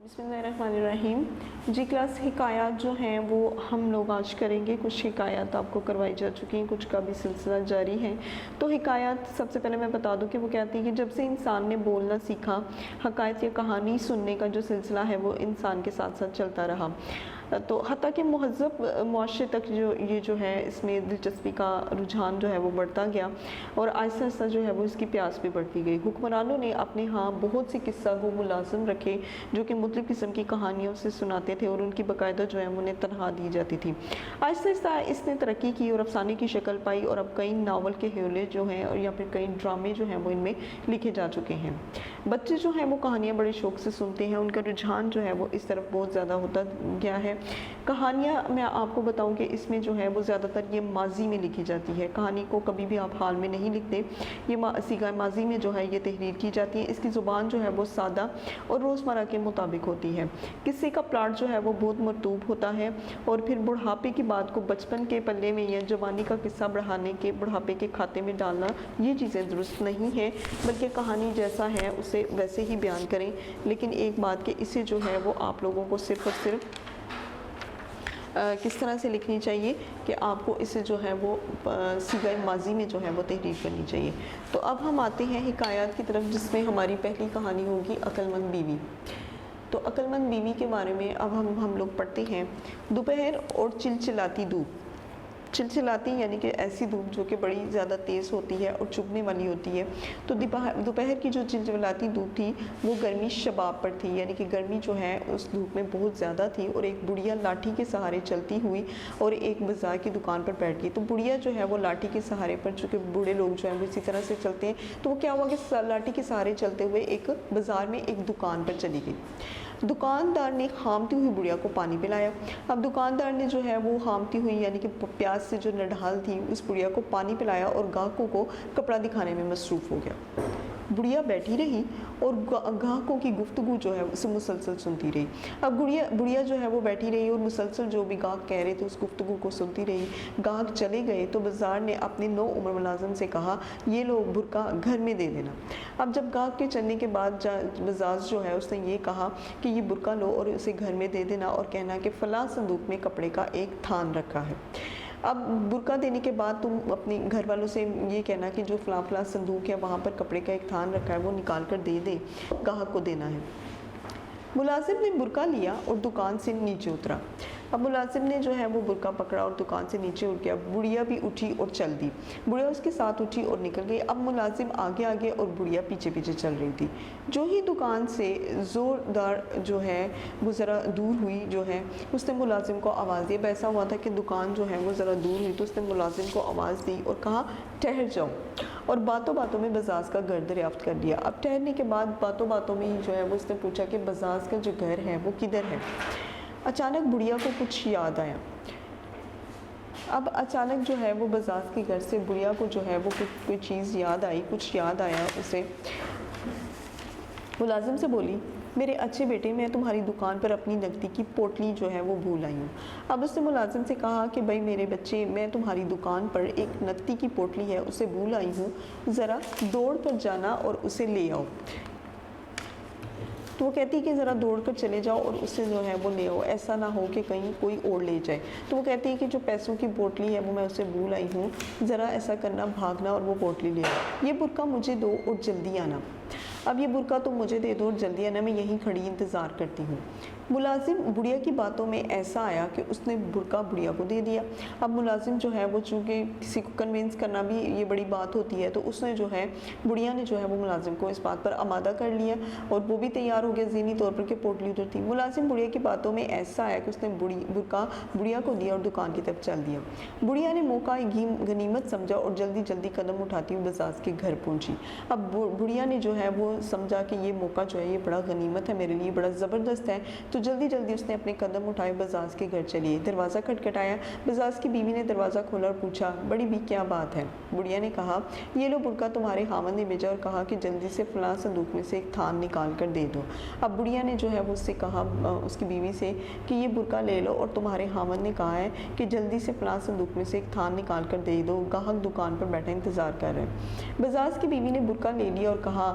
بسم اللہ الرحمن الرحیم۔ جی کلاس حکایات جو ہیں وہ ہم لوگ آج کریں گے۔ کچھ حکایات آپ کو کروائی جا چکی ہیں، کچھ کا بھی سلسلہ جاری ہے۔ تو حکایات سب سے پہلے میں بتا دوں کہ وہ کہتی ہیں کہ جب سے انسان نے بولنا سیکھا، حکایت یا کہانی سننے کا جو سلسلہ ہے وہ انسان کے ساتھ ساتھ چلتا رہا، تو حتیٰ کہ مہذب معاشرے تک یہ جو ہے اس میں دلچسپی کا رجحان جو ہے وہ بڑھتا گیا، اور آہستہ آہستہ جو ہے وہ اس کی پیاس بھی بڑھتی گئی۔ حکمرانوں نے اپنے ہاں بہت سی قصہ گو ملازم رکھے جو کہ مختلف قسم کی کہانیوں سے سناتے تھے، اور ان کی باقاعدہ جو ہے انہیں تنخواہ دی جاتی تھی۔ آہستہ آہستہ اس نے ترقی کی اور افسانے کی شکل پائی، اور اب کئی ناول کے حوالے جو ہیں اور یا پھر کئی ڈرامے جو ہیں وہ ان میں لکھے جا چکے ہیں۔ بچے جو ہیں وہ کہانیاں بڑے شوق سے سنتے ہیں، ان کا رجحان جو ہے وہ اس طرف بہت زیادہ ہوتا گیا ہے۔ کہانیاں میں آپ کو بتاؤں کہ اس میں جو ہے وہ زیادہ تر یہ ماضی میں لکھی جاتی ہے۔ کہانی کو کبھی بھی آپ حال میں نہیں لکھتے، یہ صیغہ ماضی میں جو ہے یہ تحریر کی جاتی ہے۔ اس کی زبان جو ہے وہ سادہ اور روزمرہ کے مطابق ہوتی ہے۔ قصے کا پلاٹ جو ہے وہ بہت مرتوب ہوتا ہے، اور پھر بڑھاپے کی بات کو بچپن کے پلے میں یا جوانی کا قصہ بڑھاپے کے کھاتے میں ڈالنا، یہ چیزیں درست نہیں ہیں، بلکہ کہانی جیسا ہے اسے ویسے ہی بیان کریں۔ لیکن ایک بات کہ اسے جو ہے وہ آپ لوگوں کو صرف اور صرف کس طرح سے لکھنی چاہیے کہ آپ کو اسے جو ہے وہ صیغہ ماضی میں جو ہے وہ تحریر کرنی چاہیے۔ تو اب ہم آتے ہیں حکایات کی طرف، جس میں ہماری پہلی کہانی ہوگی عقل مند بیوی۔ تو عقل مند بیوی کے بارے میں اب ہم لوگ پڑھتے ہیں۔ دوپہر اور چلچلاتی دھوپ، چلچلاتی یعنی کہ ایسی دھوپ جو کہ بڑی زیادہ تیز ہوتی ہے اور چبھنے والی ہوتی ہے۔ تو دوپہر کی جو چلچلاتی دھوپ تھی وہ گرمی شباب پر تھی، یعنی کہ گرمی جو ہے اس دھوپ میں بہت زیادہ تھی، اور ایک بڑھیا لاٹھی کے سہارے چلتی ہوئی اور ایک بازار کی دکان پر بیٹھ گئی۔ تو بڑھیا جو ہے وہ لاٹھی کے سہارے پر، چونکہ بوڑھے لوگ جو ہیں وہ اسی طرح سے چلتے ہیں، تو وہ کیا ہوا کہ لاٹھی کے سہارے چلتے ہوئے ایک بازار میں ایک دکان پر چلی گئی۔ دکاندار نے ہامتی ہوئی بڑھیا کو پانی پلایا۔ اب دکاندار نے جو ہے وہ ہامتی ہوئی یعنی کہ پیاس سے جو نڈھال تھی اس بڑھیا کو پانی پلایا، اور گاہکوں کو کپڑا دکھانے میں مصروف ہو گیا۔ بڑھیا بیٹھی رہی اور گاہکوں کی گفتگو جو ہے اسے مسلسل سنتی رہی۔ اب بڑھیا جو ہے وہ بیٹھی رہی اور مسلسل جو بھی گاہک کہہ رہے تھے اس گفتگو کو سنتی رہی۔ گاہک چلے گئے تو بازار نے اپنے نو عمر ملازم سے کہا، یہ لو برقع گھر میں دے دینا۔ اب جب گاہک کے چلنے کے بعد بزاز جو ہے اس نے یہ کہا کہ یہ برقع لو اور اسے گھر میں دے دینا، اور کہنا کہ فلاں صندوق میں کپڑے کا ایک تھان رکھا ہے۔ اب برقع دینے کے بعد تم اپنے گھر والوں سے یہ کہنا کہ جو فلاں فلاں صندوق ہے وہاں پر کپڑے کا ایک تھان رکھا ہے، وہ نکال کر دے دے، گاہک کو دینا ہے۔ ملازم نے برقع لیا اور دکان سے نیچے اترا۔ اب ملازم نے جو ہے وہ برقع پکڑا اور دکان سے نیچے اتر گیا۔ بڑھیا بھی اٹھی اور چل دی، بڑھیا اس کے ساتھ اٹھی اور نکل گئی۔ اب ملازم آگے آگے اور بڑھیا پیچھے پیچھے چل رہی تھی۔ جو ہی دکان سے زوردار جو ہے وہ ذرا دور ہوئی جو ہے، اس نے ملازم کو آواز دی۔ اب ایسا ہوا تھا کہ دکان جو ہے وہ ذرا دور ہوئی تو اس نے ملازم کو آواز دی اور کہا، ٹھہر جاؤ، اور باتوں باتوں میں بزاز کا گھر دریافت کر لیا۔ اب ٹھہرنے کے بعد باتوں باتوں میں ہی جو ہے وہ اس نے پوچھا کہ بزاز کا جو گھر ہے وہ کدھر ہے۔ اچانک بڑھیا کو کچھ یاد آیا۔ اب اچانک جو ہے وہ بزاز کے گھر سے بڑھیا کو جو ہے وہ کوئی چیز یاد آئی، کچھ یاد آیا اسے۔ ملازم سے بولی، میرے اچھے بیٹے، میں تمہاری دکان پر اپنی نقدی کی پوٹلی جو ہے وہ بھول آئی ہوں۔ اب اس نے ملازم سے کہا کہ بھائی میرے بچے، میں تمہاری دکان پر ایک نقدی کی پوٹلی ہے اسے بھول آئی ہوں، ذرا دوڑ کر جانا اور اسے لے آؤ۔ تو وہ کہتی کہ ذرا دوڑ کر چلے جاؤ اور اسے جو ہے وہ لے آؤ، ایسا نہ ہو کہ کہیں کوئی اور لے جائے۔ تو وہ کہتی ہے کہ جو پیسوں کی پوٹلی ہے وہ میں اسے بھول آئی ہوں، ذرا ایسا کرنا، بھاگنا اور وہ پوٹلی لے آؤ۔ یہ برقع مجھے دو اور جلدی آنا۔ اب یہ برقع تم مجھے دے دو اور جلدی آنا، میں یہیں کھڑی انتظار کرتی ہوں۔ ملازم بڑھیا کی باتوں میں ایسا آیا کہ اس نے برقع بڑھیا کو دے دیا۔ اب ملازم جو ہے وہ چونکہ کسی کو کنونس کرنا بھی یہ بڑی بات ہوتی ہے، تو اس نے جو ہے بڑھیا نے جو ہے وہ ملازم کو اس بات پر آمادہ کر لیا، اور وہ بھی تیار ہو گیا ذہنی طور پر کہ پوٹلی ادھر تھی۔ ملازم بڑھیا کی باتوں میں ایسا آیا کہ اس نے برقع بڑھیا کو دیا اور دکان کی طرف چل دیا۔ بڑھیا نے موقع غنیمت سمجھا اور جلدی جلدی قدم اٹھاتی ہوئی بزاز کے گھر پہنچی۔ اب بڑھیا نے جو ہے وہ سمجھا کہ یہ موقع جو ہے یہ بڑا غنیمت ہے، میرے لیے بڑا زبردست ہے، تو جلدی جلدی اس نے اپنے قدم اٹھائے، بزاز کے گھر چلی۔ دروازہ کھٹکھٹایا، بزاز کی بیوی نے دروازہ کھولا اور پوچھا، بڑی بھی کیا بات ہے؟ بڑھیا نے کہا، یہ لو برقع تمہارے خاوند نے بھیجا اور کہا کہ جلدی سے فلاں صندوق میں سے ایک تھان نکال کر دے دو۔ اب بڑھیا نے جو ہے وہ اس سے کہا، اس کی بیوی سے، کہ یہ برقع لے لو اور تمہارے خاوند نے کہا ہے کہ جلدی سے فلاں صندوق میں سے ایک تھان نکال کر دے دو، گاہک دکان پر بیٹھا انتظار کر رہے ہیں۔ بزاز کی بیوی نے برقع لے لیا اور کہا،